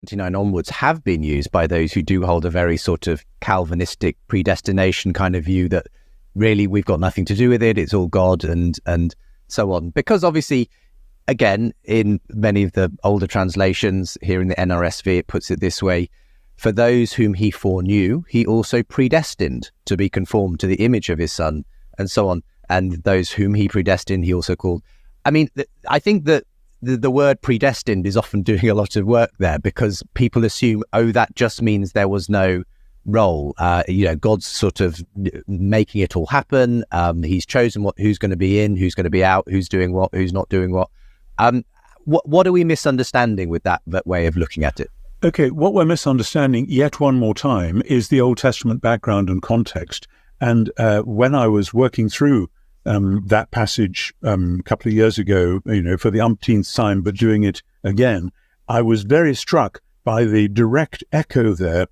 1999 onwards have been used by those who do hold a very sort of Calvinistic predestination kind of view that really we've got nothing to do with it, it's all God and so on. Because obviously, again, in many of the older translations, here in the NRSV, it puts it this way: for those whom he foreknew, he also predestined to be conformed to the image of his Son, and so on. And those whom he predestined, he also called. I mean, I think that the word predestined is often doing a lot of work there, because people assume, oh, that just means there was no role. God's sort of making it all happen. He's chosen who's going to be in, who's going to be out, who's doing what, who's not doing what. What are we misunderstanding with that way of looking at it? Okay, what we're misunderstanding yet one more time is the Old Testament background and context. And when I was working through that passage a couple of years ago, for the umpteenth time, but doing it again, I was very struck by the direct echo there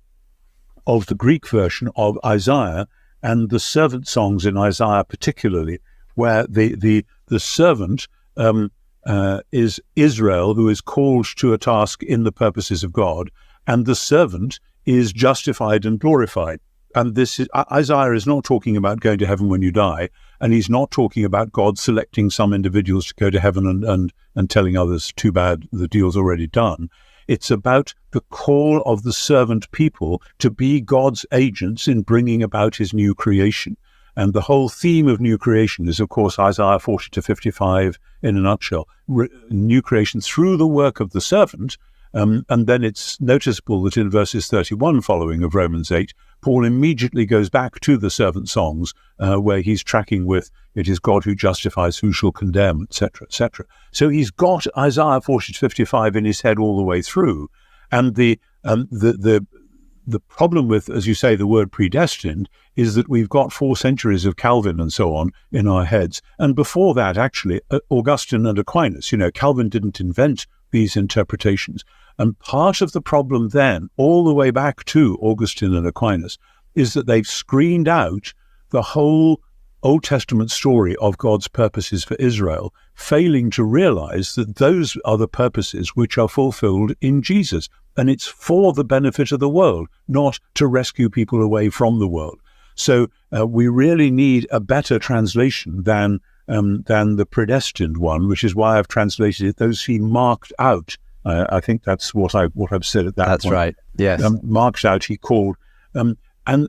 of the Greek version of Isaiah and the servant songs in Isaiah particularly, where the servant is Israel, who is called to a task in the purposes of God, and the servant is justified and glorified. And this is, Isaiah is not talking about going to heaven when you die, and he's not talking about God selecting some individuals to go to heaven and telling others, too bad, the deal's already done. It's about the call of the servant people to be God's agents in bringing about his new creation. And the whole theme of new creation is, of course, Isaiah 40 to 55 in a nutshell. New creation through the work of the servant. And then it's noticeable that in verses 31 following of Romans 8, Paul immediately goes back to the servant songs where he's tracking with, it is God who justifies, who shall condemn, etc., etc. So he's got Isaiah 40 to 55 in his head all the way through. And the problem with, as you say, the word predestined is that we've got 4 centuries of Calvin and so on in our heads. And before that, actually, Augustine and Aquinas, Calvin didn't invent these interpretations. And part of the problem then, all the way back to Augustine and Aquinas, is that they've screened out the whole Old Testament story of God's purposes for Israel, failing to realize that those are the purposes which are fulfilled in Jesus. And it's for the benefit of the world, not to rescue people away from the world. So we really need a better translation than the predestined one, which is why I've translated it, those he marked out. I think that's what I've said at that point. That's right, yes. Marked out, he called. And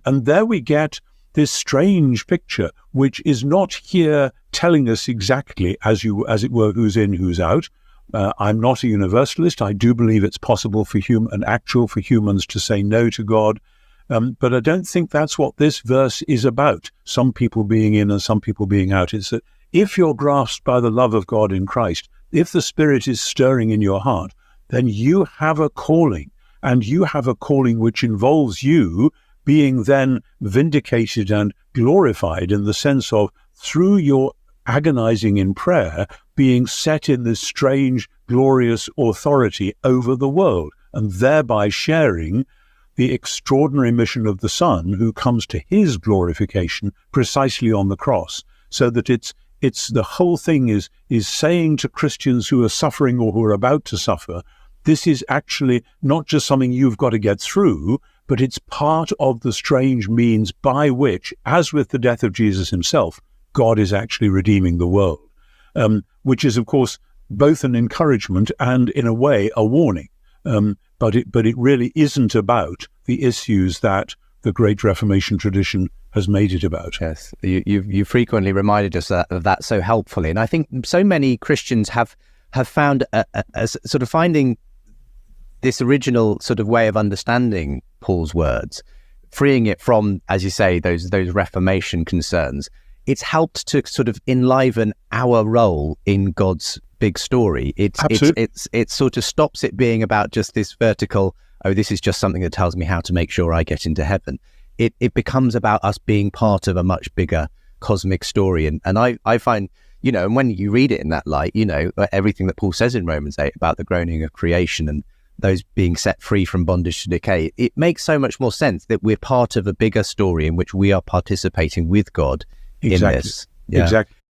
there we get this strange picture, which is not here telling us exactly, as it were, who's in, who's out. I'm not a universalist. I do believe it's possible for humans to say no to God. But I don't think that's what this verse is about, some people being in and some people being out. It's that if you're grasped by the love of God in Christ, if the Spirit is stirring in your heart, then you have a calling, and you have a calling which involves you being then vindicated and glorified in the sense of, through your agonizing in prayer, being set in this strange, glorious authority over the world, and thereby sharing the extraordinary mission of the Son, who comes to his glorification precisely on the cross, so that it's the whole thing is saying to Christians who are suffering or who are about to suffer, this is actually not just something you've got to get through, but it's part of the strange means by which, as with the death of Jesus himself, God is actually redeeming the world, which is, of course, both an encouragement and, in a way, a warning. But it really isn't about the issues that the great Reformation tradition has made it about. Yes, you frequently reminded us of that so helpfully, and I think so many Christians have found a sort of finding this original sort of way of understanding Paul's words, freeing it from, as you say, those Reformation concerns. It's helped to sort of enliven our role in God's big story. It sort of stops it being about just this vertical, oh, this is just something that tells me how to make sure I get into heaven. It becomes about us being part of a much bigger cosmic story. And I find, and when you read it in that light, everything that Paul says in Romans 8 about the groaning of creation and those being set free from bondage to decay, it makes so much more sense that we're part of a bigger story in which we are participating with God in this. Yeah. Exactly.